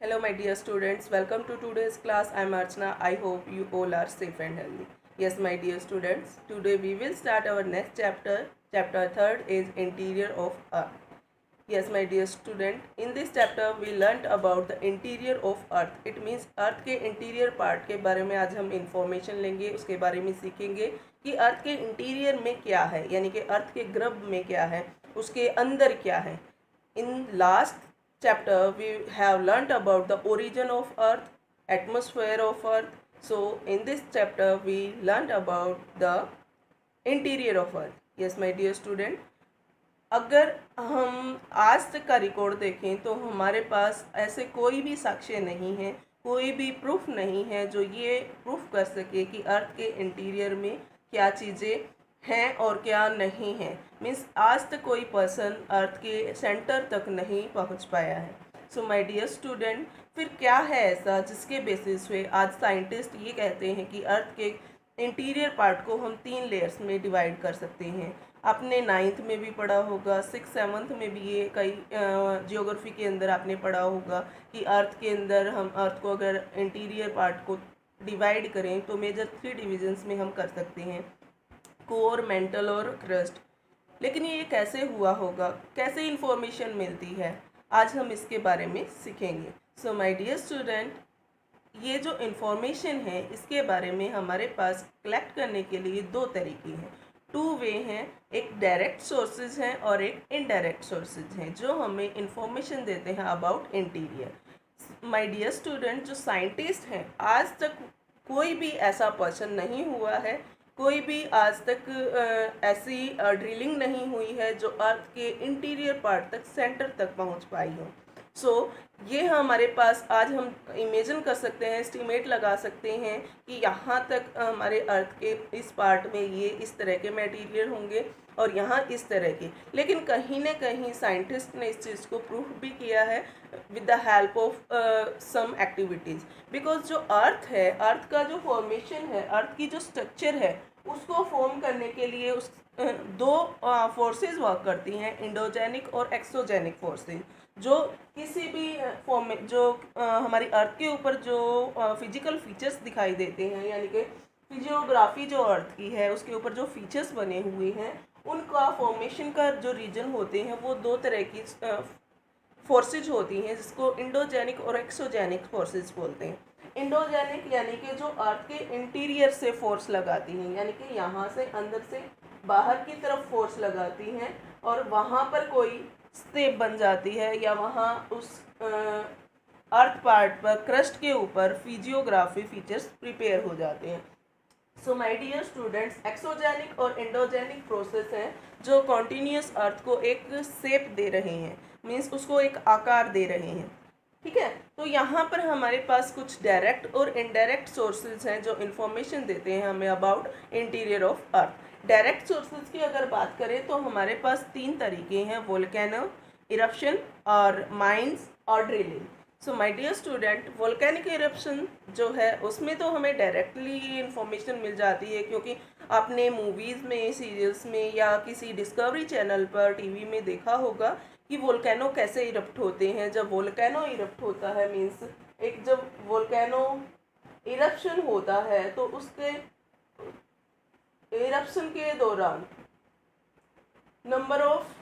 Hello, my dear students. Welcome to today's class. I am Archana. I hope you all are safe and healthy. Yes, my dear students. Today we will start our next chapter. Chapter 3rd is Interior of Earth. Yes, my dear student. In this chapter we learnt about the interior of Earth. It means Earth के interior part के बारे में आज हम information लेंगे, उसके बारे में सीखेंगे कि Earth के interior में क्या है, यानी कि Earth के गर्भ में क्या है, उसके अंदर क्या है. In last chapter we have learnt about the origin of earth, atmosphere of earth. So in this chapter we learnt about the interior of earth. Yes, my dear student, अगर हम आज तक का रिकॉर्ड देखें तो हमारे पास ऐसे कोई भी साक्ष्य नहीं है, कोई भी प्रूफ नहीं है जो ये प्रूफ कर सके कि अर्थ के इंटीरियर में क्या चीज़ें हैं और क्या नहीं है. मीन्स आज तक कोई पर्सन अर्थ के सेंटर तक नहीं पहुंच पाया है. सो माय डियर स्टूडेंट, फिर क्या है ऐसा जिसके बेसिस पे आज साइंटिस्ट ये कहते हैं कि अर्थ के इंटीरियर पार्ट को हम 3 लेयर्स में डिवाइड कर सकते हैं. आपने 9th में भी पढ़ा होगा, 6th 7th में भी ये कई जियोग्राफी के अंदर आपने पढ़ा होगा कि अर्थ के अंदर हम अर्थ को अगर इंटीरियर पार्ट को डिवाइड करें तो मेजर 3 डिविजन्स में हम कर सकते हैं, कोर, मेंटल और क्रस्ट. लेकिन ये कैसे हुआ होगा, कैसे इन्फॉर्मेशन मिलती है, आज हम इसके बारे में सीखेंगे. सो माय डियर स्टूडेंट, ये जो इन्फॉर्मेशन है इसके बारे में हमारे पास कलेक्ट करने के लिए 2 तरीके हैं, 2 वे हैं. एक डायरेक्ट सोर्सेज हैं और एक इनडायरेक्ट सोर्सेज हैं जो हमें इन्फॉर्मेशन देते हैं about interior. My dear student, जो साइंटिस्ट हैं आज तक कोई भी ऐसा पर्सन नहीं हुआ है, कोई भी आज तक ऐसी ड्रिलिंग नहीं हुई है जो अर्थ के इंटीरियर पार्ट तक, सेंटर तक पहुंच पाई हो. सो ये हमारे पास आज हम इमेजिन कर सकते हैं, एस्टिमेट लगा सकते हैं कि यहाँ तक हमारे अर्थ के इस पार्ट में ये इस तरह के मटेरियल होंगे और यहाँ इस तरह के. लेकिन कहीं ना कहीं साइंटिस्ट ने इस चीज़ को प्रूफ भी किया है with the help of some activities. Because जो अर्थ है, अर्थ का जो फॉर्मेशन है, अर्थ की जो स्ट्रक्चर है, उसको फॉर्म करने के लिए उस 2 फोर्सेस वर्क करती हैं, इंडोजेनिक और एक्सोजेनिक फोर्सेस. जो किसी भी फॉर्म में जो हमारी अर्थ के ऊपर जो फिजिकल फीचर्स दिखाई देते हैं, यानी कि फिजियोग्राफी जो अर्थ की है उसके ऊपर जो फीचर्स बने हुए हैं, उनका फॉर्मेशन का जो रीजन होते हैं वो 2 तरह की फोर्सेज होती हैं जिसको इंडोजेनिक और एक्सोजेनिक फोर्सेज बोलते हैं. इंडोजेनिक यानी कि जो अर्थ के इंटीरियर से फोर्स लगाती हैं, यानी कि यहाँ से अंदर से बाहर की तरफ फोर्स लगाती हैं और वहाँ पर कोई स्टेप बन जाती है या वहाँ उस अर्थ पार्ट पर, क्रस्ट के ऊपर फिजियोग्राफी फीचर्स प्रिपेयर हो जाते हैं. So my dear students, exogenic और एंडोजेनिक प्रोसेस हैं जो कॉन्टीन्यूस अर्थ को एक शेप दे रहे हैं, मीन्स उसको एक आकार दे रहे हैं. ठीक है, तो यहाँ पर हमारे पास कुछ डायरेक्ट और इनडायरेक्ट सोर्सेज हैं जो इन्फॉर्मेशन देते हैं हमें about interior of earth. Direct sources की अगर बात करें तो हमारे पास 3 तरीके हैं, वोल्केनो, इरप्शन और माइंस और drilling. So my dear student, volcanic eruption जो है उसमें तो हमें डायरेक्टली ये इन्फॉर्मेशन मिल जाती है क्योंकि आपने मूवीज़ में, सीरियल्स में या किसी डिस्कवरी चैनल पर, टीवी में देखा होगा कि वोल्केनो कैसे इरप्ट होते हैं. जब वोल्केनो इरप्ट होता है, मीन्स जब वोल्केनो इरप्शन होता है तो उसके इरप्शन के दौरान नंबर ऑफ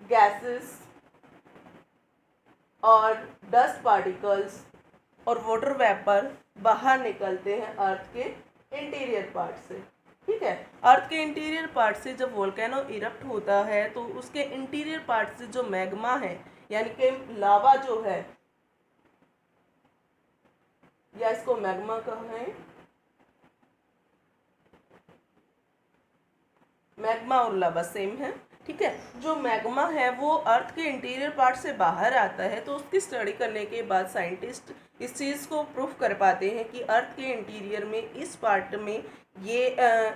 गैसेस और डस्ट पार्टिकल्स और वाटर वेपर बाहर निकलते हैं अर्थ के इंटीरियर पार्ट से. ठीक है, अर्थ के इंटीरियर पार्ट से जब वोल्केनो इरप्ट होता है तो उसके इंटीरियर पार्ट से जो मैग्मा है, यानी कि लावा जो है, या इसको मैग्मा कहें, मैग्मा और लावा सेम है. ठीक है, जो मैग्मा है वो अर्थ के इंटीरियर पार्ट से बाहर आता है, तो उसकी स्टडी करने के बाद साइंटिस्ट इस चीज़ को प्रूफ कर पाते हैं कि अर्थ के इंटीरियर में इस पार्ट में ये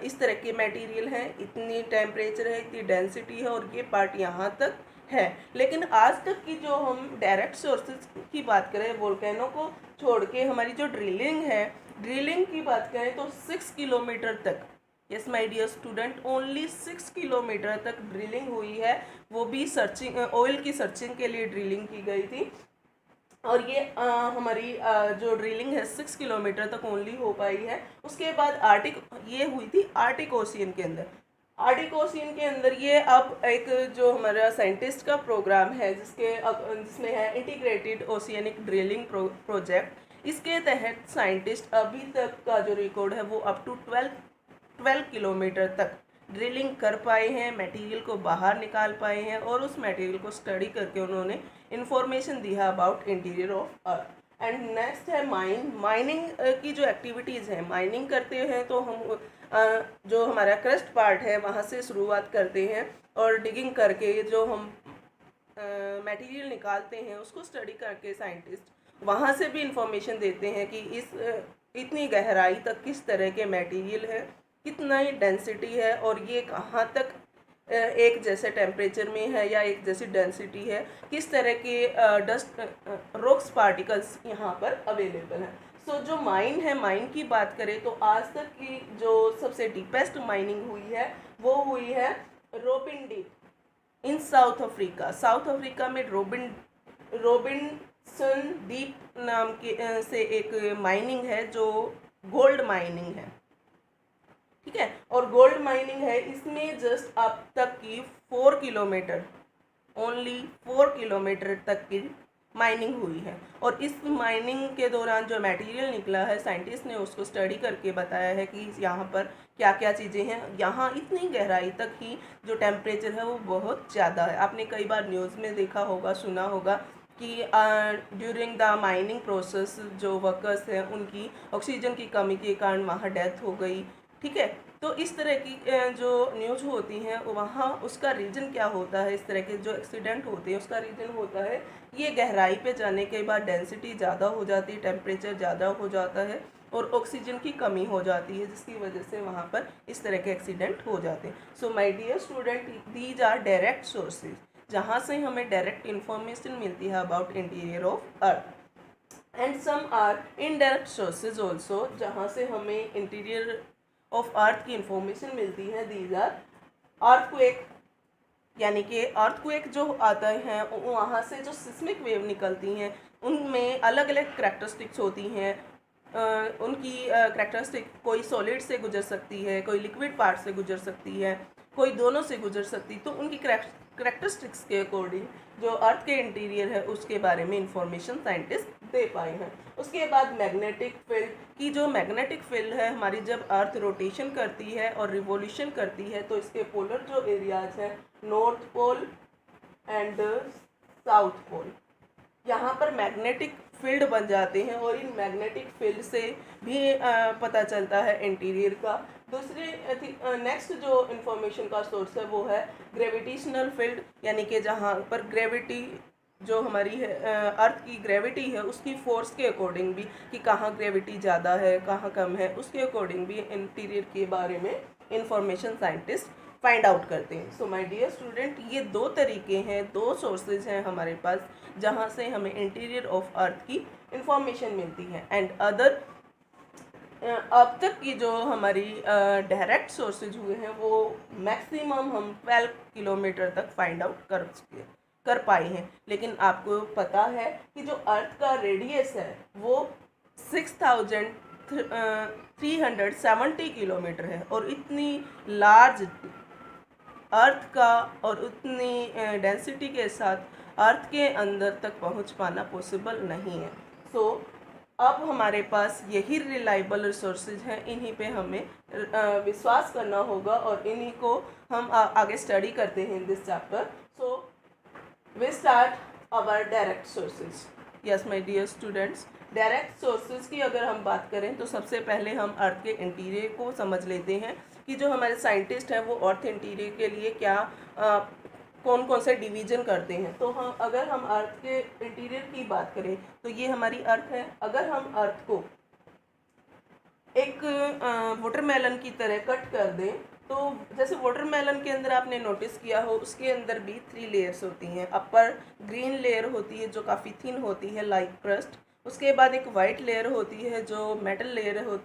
इस तरह के मटेरियल हैं, इतनी टेम्परेचर है, इतनी डेंसिटी है और ये पार्ट यहाँ तक है. लेकिन आज तक की जो हम डायरेक्ट सोर्सेज की बात करें, वोल्केनो को छोड़ के हमारी जो ड्रिलिंग है, ड्रिलिंग की बात करें तो 6 किलोमीटर तक, yes my dear student, only 6 kilometre तक ड्रिलिंग हुई है. वो भी सर्चिंग, ऑयल की सर्चिंग के लिए ड्रिलिंग की गई थी. और ये हमारी जो ड्रिलिंग है 6 किलोमीटर तक ओनली हो पाई है। उसके बाद ये हुई थी आर्टिक ओशियन के अंदर। आर्टिक ओशियन के अंदर ये अब एक जो हमारा साइंटिस्ट का प्रोग्राम है जिसमें है इंटीग्रेटेड ओशियनिक ड्रिलिंग प्रोजेक्ट। इसके तहत साइंटिस्ट अभी तक का जो रिकॉर्ड है वो अप टू 12 किलोमीटर तक ड्रिलिंग कर पाए हैं, मटेरियल को बाहर निकाल पाए हैं और उस मटेरियल को स्टडी करके उन्होंने इंफॉर्मेशन दिया about interior of earth. And next है माइनिंग की जो एक्टिविटीज़ हैं। माइनिंग करते हैं तो हम जो हमारा क्रस्ट पार्ट है वहाँ से शुरुआत करते हैं और डिगिंग करके जो हम मटेरियल निकालते हैं उसको स्टडी करके साइंटिस्ट वहाँ से भी इंफॉर्मेशन देते हैं कि इतनी गहराई तक किस तरह के मटेरियल है, कितना ही डेंसिटी है और ये कहाँ तक एक जैसे टेम्परेचर में है या एक जैसी डेंसिटी है, किस तरह के डस्ट रॉक्स पार्टिकल्स यहाँ पर अवेलेबल हैं। सो जो माइन है, माइन की बात करें तो आज तक की जो सबसे डीपेस्ट माइनिंग हुई है वो हुई है robin deep in south Africa. South Africa में रोबिनसन डीप नाम के से एक माइनिंग है जो गोल्ड माइनिंग है, ठीक है। और गोल्ड माइनिंग है, इसमें जस्ट अब तक की 4 किलोमीटर, ओनली 4 किलोमीटर तक की माइनिंग हुई है। और इस माइनिंग के दौरान जो मटेरियल निकला है साइंटिस्ट ने उसको स्टडी करके बताया है कि यहाँ पर क्या क्या चीज़ें हैं। यहाँ इतनी गहराई तक ही जो टेम्परेचर है वो बहुत ज़्यादा है। आपने कई बार न्यूज़ में देखा होगा, सुना होगा कि ड्यूरिंग द माइनिंग प्रोसेस जो वर्कर्स हैं उनकी ऑक्सीजन की कमी के कारण वहाँ डेथ हो गई, ठीक है। तो इस तरह की जो न्यूज़ होती हैं वहाँ उसका रीज़न क्या होता है, इस तरह के जो एक्सीडेंट होते हैं उसका रीज़न होता है ये गहराई पे जाने के बाद डेंसिटी ज़्यादा हो जाती है, टेम्परेचर ज़्यादा हो जाता है और ऑक्सीजन की कमी हो जाती है, जिसकी वजह से वहाँ पर इस तरह के एक्सीडेंट हो जाते हैं। So my dear student, these are direct sources जहाँ से हमें डायरेक्ट इन्फॉर्मेशन मिलती है about interior of earth. And some are indirect sources also जहाँ से हमें इंटीरियर ऑफ अर्थ की इंफॉर्मेशन मिलती है। दीज आर अर्थक्वेक, यानी कि अर्थक्वेक जो आता है वहाँ से जो सिस्मिक वेव निकलती हैं उनमें अलग अलग करैक्टरिस्टिक्स होती हैं। उनकी करैक्टरिस्टिक कोई सॉलिड से गुजर सकती है, कोई लिक्विड पार्ट से गुजर सकती है, कोई दोनों से गुजर सकती। तो उनकी करैक्टरिस्टिक्स के अकॉर्डिंग जो अर्थ के इंटीरियर है उसके बारे में इंफॉर्मेशन साइंटिस्ट दे पाए हैं। उसके बाद मैग्नेटिक फील्ड की जो मैग्नेटिक फील्ड है हमारी, जब अर्थ रोटेशन करती है और रिवोल्यूशन करती है तो इसके पोलर जो एरियाज हैं north pole and south pole, यहाँ पर मैग्नेटिक फील्ड बन जाते हैं और इन मैग्नेटिक फील्ड से भी पता चलता है इंटीरियर का। दूसरे नेक्स्ट जो इंफॉर्मेशन का सोर्स है वो है ग्रेविटेशनल फील्ड, यानी कि जहाँ पर ग्रेविटी जो हमारी है अर्थ की ग्रेविटी है उसकी फोर्स के अकॉर्डिंग भी कि कहाँ ग्रेविटी ज़्यादा है कहाँ कम है, उसके अकॉर्डिंग भी इंटीरियर के बारे में इंफॉर्मेशन साइंटिस्ट फाइंड आउट करते हैं। सो माय डियर स्टूडेंट, ये दो तरीके हैं, दो सोर्सेज हैं हमारे पास जहाँ से हमें इंटीरियर ऑफ अर्थ की इंफॉर्मेशन मिलती है। एंड अदर अब तक की जो हमारी डायरेक्ट सोर्सेज हुए हैं वो मैक्सिमम हम 12 किलोमीटर तक फाइंड आउट कर पाए हैं। लेकिन आपको पता है कि जो अर्थ का रेडियस है वो 6370 किलोमीटर है और इतनी लार्ज अर्थ का और उतनी डेंसिटी के साथ अर्थ के अंदर तक पहुंच पाना पॉसिबल नहीं है। सो अब हमारे पास यही रिलायबल रिसोर्सेज हैं, इन्हीं पे हमें विश्वास करना होगा और इन्हीं को हम आगे स्टडी करते हैं in this chapter. So we start our direct sources. Yes my dear students, direct sources की अगर हम बात करें तो सबसे पहले हम अर्थ के इंटीरियर को समझ लेते हैं कि जो हमारे साइंटिस्ट हैं वो अर्थ इंटीरियर के लिए क्या कौन कौन से डिवीजन करते हैं। तो हम अगर हम अर्थ के इंटीरियर की बात करें तो ये हमारी अर्थ है। अगर हम अर्थ को एक वाटरमेलन की तरह कट कर दें तो जैसे वाटरमेलन के अंदर आपने नोटिस किया हो उसके अंदर भी 3 लेयर्स होती हैं। अपर ग्रीन लेयर होती है जो काफ़ी थिन होती है लाइक क्रस्ट, उसके बाद एक वाइट लेयर होती है जो metal layer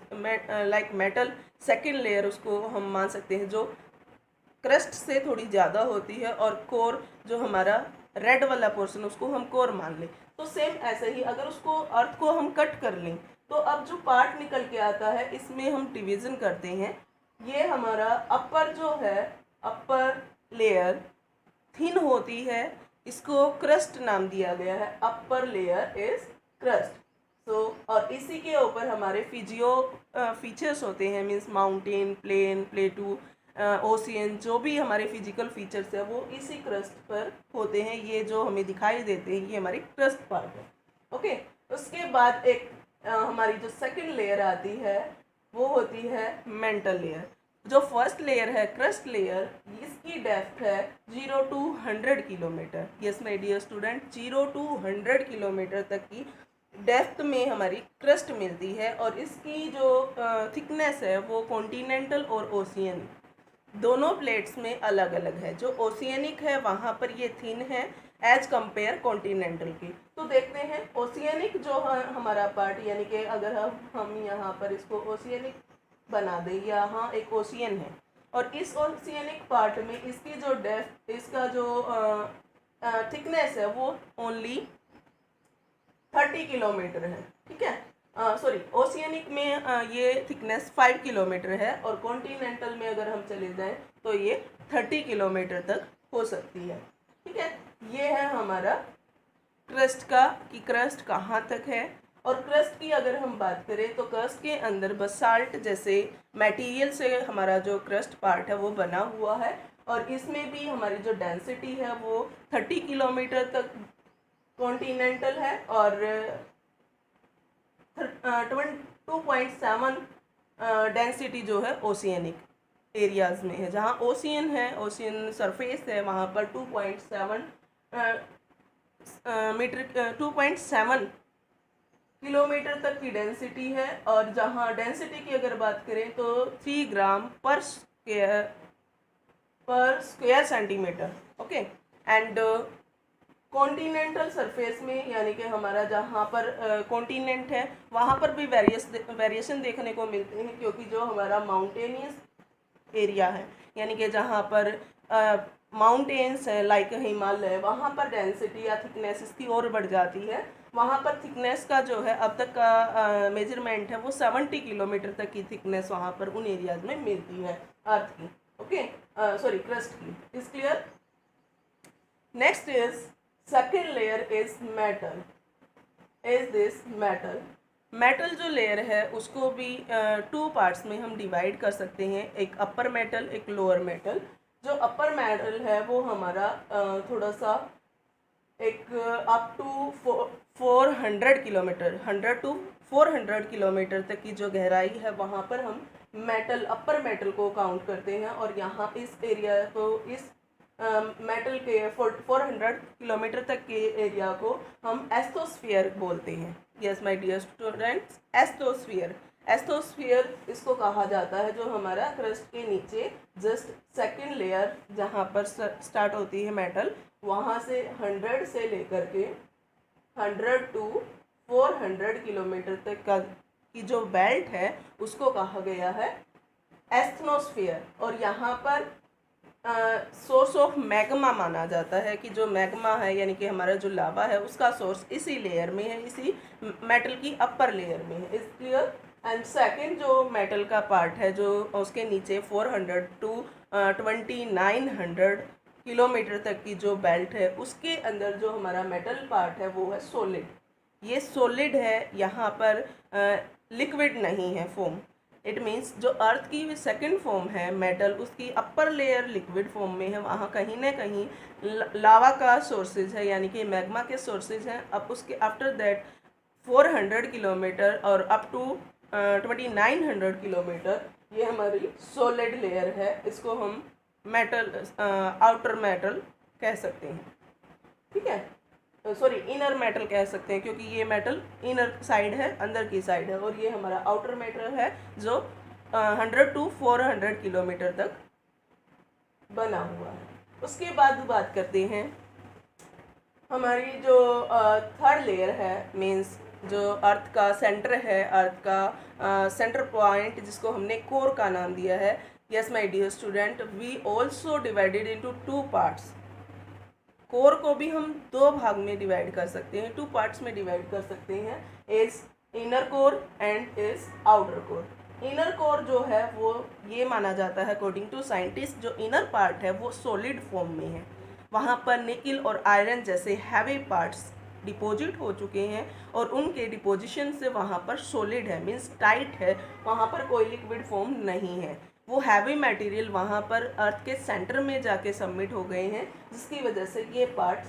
like metal, second layer उसको हम मान सकते हैं जो क्रस्ट से थोड़ी ज़्यादा होती है, और कोर जो हमारा रेड वाला पोर्शन उसको हम कोर मान लें। तो सेम ऐसे ही अगर उसको अर्थ को हम कट कर लें तो अब जो पार्ट निकल के आता है इसमें हम डिवीज़न करते हैं। ये हमारा अपर जो है, अपर लेयर थिन होती है, इसको क्रस्ट नाम दिया गया है, upper layer is crust. So और इसी के ऊपर हमारे फीचर्स होते हैं, means mountain, plain, plateau, ocean, जो भी हमारे फिजिकल फीचर्स है वो इसी क्रस्ट पर होते हैं। ये जो हमें दिखाई देते हैं ये हमारी क्रस्ट पार्ट है। ओके, उसके बाद एक हमारी जो सेकंड लेयर आती है वो होती है मेंटल लेयर। जो फर्स्ट लेयर है क्रस्ट लेयर, इसकी डेप्थ है 0 to 100 kilometre. Yes my dear student, 0 to 100 kilometre तक की डेप्थ में हमारी क्रस्ट मिलती है और इसकी जो थिकनेस है वो कॉन्टिनेंटल और ओशियन दोनों प्लेट्स में अलग अलग है। जो ओशियनिक है वहाँ पर ये थिन है एज कंपेयर कॉन्टिनेंटल की। तो देखते हैं ओशियनिक जो हमारा पार्ट, यानी कि अगर हम यहाँ पर इसको ओशियनिक बना दें, यहाँ एक ओशियन है और इस ओशियनिक पार्ट में इसकी जो डेप्थ, इसका जो थिकनेस है वो ओनली 30 किलोमीटर है। ठीक है, सॉरी, ओशियनिक में ये थिकनेस 5 किलोमीटर है और कॉन्टिनेंटल में अगर हम चले जाएं तो ये 30 किलोमीटर तक हो सकती है। ठीक है, ये है हमारा क्रस्ट का कि क्रस्ट कहाँ तक है। और क्रस्ट की अगर हम बात करें तो क्रस्ट के अंदर बसाल्ट जैसे मटेरियल से हमारा जो क्रस्ट पार्ट है वो बना हुआ है और इसमें भी हमारी जो डेंसिटी है वो 30 किलोमीटर तक कॉन्टिनेंटल है और 2.7 डेंसिटी जो है ओशियनिक एरियाज में है। जहाँ ओशियन है, ओशियन सरफेस है, वहाँ पर 2.7 किलोमीटर तक की डेंसिटी है और जहाँ डेंसिटी की अगर बात करें तो 3 ग्राम पर square centimetre. Okay, and continental surface में, यानी कि हमारा जहाँ पर कॉन्टिनेंट है वहाँ पर भी वेरिएशन देखने को मिलते हैं, क्योंकि जो हमारा माउंटेनियस एरिया है, यानी कि जहाँ पर माउंटेन्स है लाइक हिमालय, वहाँ पर डेंसिटी या थिकनेस इसकी और बढ़ जाती है। वहाँ पर थिकनेस का जो है अब तक का मेजरमेंट है वो 70 किलोमीटर तक की थिकनेस वहाँ पर उन एरियाज में मिलती है अर्थ की। ओके, सॉरी, क्रस्ट की। Is clear? Next is second layer is metal. Is this metal? Metal जो लेयर है उसको भी 2 पार्ट्स में हम डिवाइड कर सकते हैं, एक अपर मेटल, एक लोअर मेटल। जो अपर मेटल है वो हमारा थोड़ा सा एक up to 400 kilometre, 100 to 400 kilometre तक की जो गहराई है वहाँ पर हम मेटल, अपर मेटल को काउंट करते हैं और यहाँ इस एरिया को, इस मेटल के 400 किलोमीटर तक के एरिया को हम एस्थोस्फीयर बोलते हैं। Yes my dear students, asthenosphere. Asthenosphere इसको कहा जाता है जो हमारा क्रस्ट के नीचे जस्ट सेकंड लेयर जहाँ पर स्टार्ट होती है मेटल, वहाँ से 100 से लेकर के 100 to 400 किलोमीटर तक का की जो बेल्ट है उसको कहा गया है एस्थनोस्फीयर। और यहाँ पर सोर्स ऑफ मैग्मा माना जाता है कि जो मैग्मा है यानी कि हमारा जो लावा है उसका सोर्स इसी लेयर में है, इसी मेटल की अपर लेयर में है। Is clear? एंड सेकंड जो मेटल का पार्ट है जो उसके नीचे 400 to 2900 किलोमीटर तक की जो बेल्ट है उसके अंदर जो हमारा मेटल पार्ट है वो है सॉलिड। ये सॉलिड है, यहाँ पर लिक्विड नहीं है, फोम। इट मीन्स जो अर्थ की सेकंड फॉर्म है मेटल, उसकी अपर लेयर लिक्विड फॉर्म में है, वहाँ कहीं ना कहीं लावा का सोर्सेज है यानी कि मैग्मा के सोर्सेज हैं। अब उसके आफ्टर दैट 400 किलोमीटर और अप टू 2900 किलोमीटर ये हमारी सॉलिड लेयर है। इसको हम मेटल, आउटर मेटल कह सकते हैं। ठीक है, सॉरी, इनर मेटल कह सकते हैं क्योंकि ये मेटल इनर साइड है, अंदर की साइड है, और ये हमारा आउटर मेटल है जो 100 to 400 किलोमीटर तक बना हुआ है। उसके बाद बात करते हैं हमारी जो थर्ड लेयर है, मीन्स जो अर्थ का सेंटर है, अर्थ का सेंटर पॉइंट जिसको हमने कोर का नाम दिया है। Yes my dear student, we also divided into 2 parts. Core को भी हम दो भाग में डिवाइड कर सकते हैं, 2 पार्ट्स में डिवाइड कर सकते हैं, is inner core and is outer core. Inner core जो है वो ये माना जाता है अकॉर्डिंग टू साइंटिस्ट, जो इनर पार्ट है वो सॉलिड फॉर्म में है, वहाँ पर निकिल और आयरन जैसे हैवी पार्ट्स डिपॉजिट हो चुके हैं और उनके डिपोजिशन से वहाँ पर सॉलिड है, मीन्स टाइट है, वहाँ पर कोई लिक्विड फॉर्म नहीं है। वो हैवी मटेरियल वहाँ पर अर्थ के सेंटर में जाके सबमिट हो गए हैं, जिसकी वजह से ये पार्ट्स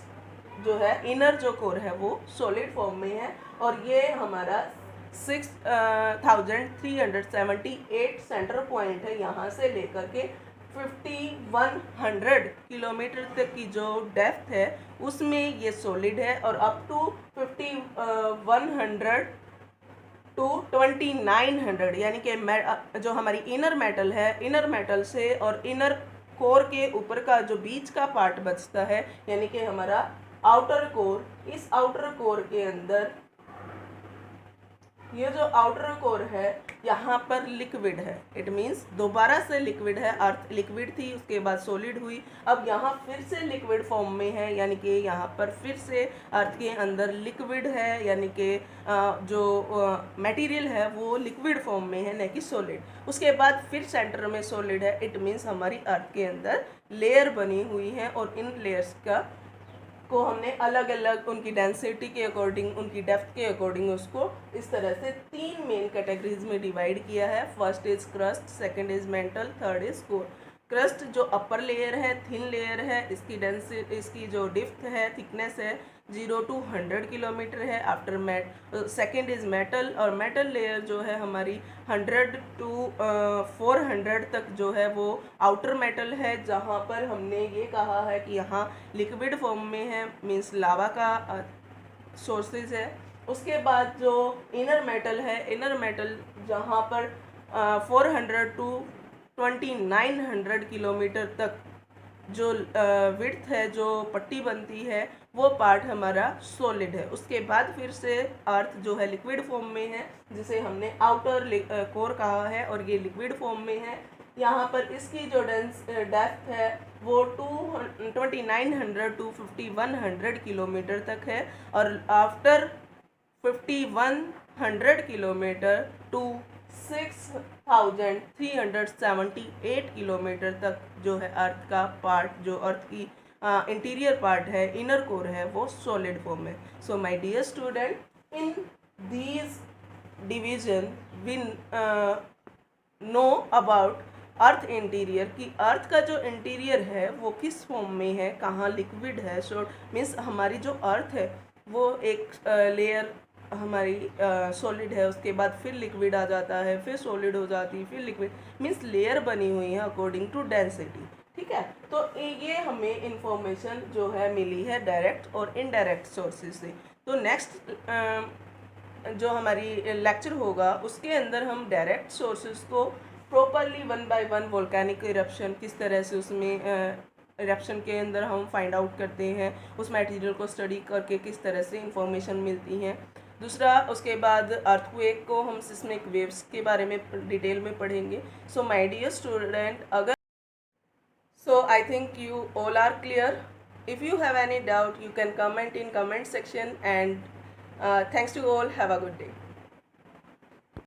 जो है इनर जो कोर है वो सॉलिड फॉर्म में है। और ये हमारा 6378 सेंटर पॉइंट है, यहाँ से लेकर के 5100 किलोमीटर तक की जो डेप्थ है उसमें ये सॉलिड है, और अप टू 5100 टू 2900 यानी कि जो हमारी इनर मेटल है, इनर मेटल से और इनर कोर के ऊपर का जो बीच का पार्ट बचता है यानी कि हमारा आउटर कोर, इस आउटर कोर के अंदर ये जो आउटर कोर है यहाँ पर लिक्विड है। इट मीन्स दोबारा से लिक्विड है, अर्थ लिक्विड थी उसके बाद सॉलिड हुई, अब यहाँ फिर से लिक्विड फॉर्म में है, यानी कि यहाँ पर फिर से अर्थ के अंदर लिक्विड है, यानी कि जो मटेरियल है वो लिक्विड फॉर्म में है न कि सॉलिड। उसके बाद फिर सेंटर में सॉलिड है। इट मीन्स हमारी अर्थ के अंदर लेयर बनी हुई है और इन लेयर्स को हमने अलग अलग उनकी डेंसिटी के अकॉर्डिंग, उनकी डेप्थ के अकॉर्डिंग उसको इस तरह से 3 मेन कैटेगरीज में डिवाइड किया है। First is crust, second is mental, third is core. Crust जो अपर लेयर है, थिन लेयर है, इसकी डेंसिटी, इसकी जो डिप्थ है, थिकनेस है 0 to 100 किलोमीटर है। आफ्टर सेकंड इज मेटल, और मेटल लेयर जो है हमारी 100 to 400 तक जो है वो आउटर मेटल है, जहाँ पर हमने ये कहा है कि यहाँ लिक्विड फॉर्म में है, मीन्स लावा का सोर्सेज है। उसके बाद जो इनर मेटल है, इनर मेटल जहाँ पर 400 to 2900 किलोमीटर तक जो विड्थ है, जो पट्टी बनती है, वो पार्ट हमारा सॉलिड है। उसके बाद फिर से अर्थ जो है लिक्विड फॉर्म में है, जिसे हमने आउटर कोर कहा है, और ये लिक्विड फॉर्म में है। यहाँ पर इसकी जो डेप्थ है वो 2900 to 5100 किलोमीटर तक है, और आफ्टर 5100 किलोमीटर टू 6378 किलोमीटर तक जो है अर्थ का पार्ट, जो अर्थ की इंटीरियर पार्ट है, इनर कोर है, वो सॉलिड फॉर्म है। So my dear student, in these division we know about earth interior, कि अर्थ का जो इंटीरियर है वो किस फॉर्म में है, कहाँ लिक्विड है। सो मीन्स हमारी जो अर्थ है वो एक लेयर हमारी सॉलिड है, उसके बाद फिर लिक्विड आ जाता है, फिर सॉलिड हो जाती है, फिर लिक्विड, मीन्स लेयर बनी हुई है अकॉर्डिंग टू डेंसिटी। ठीक है, तो ये हमें इंफॉर्मेशन जो है मिली है डायरेक्ट और इनडायरेक्ट सोर्सेज से। तो नेक्स्ट जो हमारी लेक्चर होगा उसके अंदर हम डायरेक्ट सोर्सेज को प्रॉपरली 1 by 1 वोल्केनिक इरप्शन किस तरह से उसमें इरप्शन के अंदर हम फाइंड आउट करते हैं, उस मटेरियल को स्टडी करके किस तरह से इंफॉर्मेशन मिलती हैं। दूसरा, उसके बाद अर्थक्वेक को हम सिस्मिक वेव्स के बारे में डिटेल में पढ़ेंगे। सो माय डियर स्टूडेंट, अगर so I think you all are clear. If you have any doubt you can comment in comment section, and thanks to all, have a good day.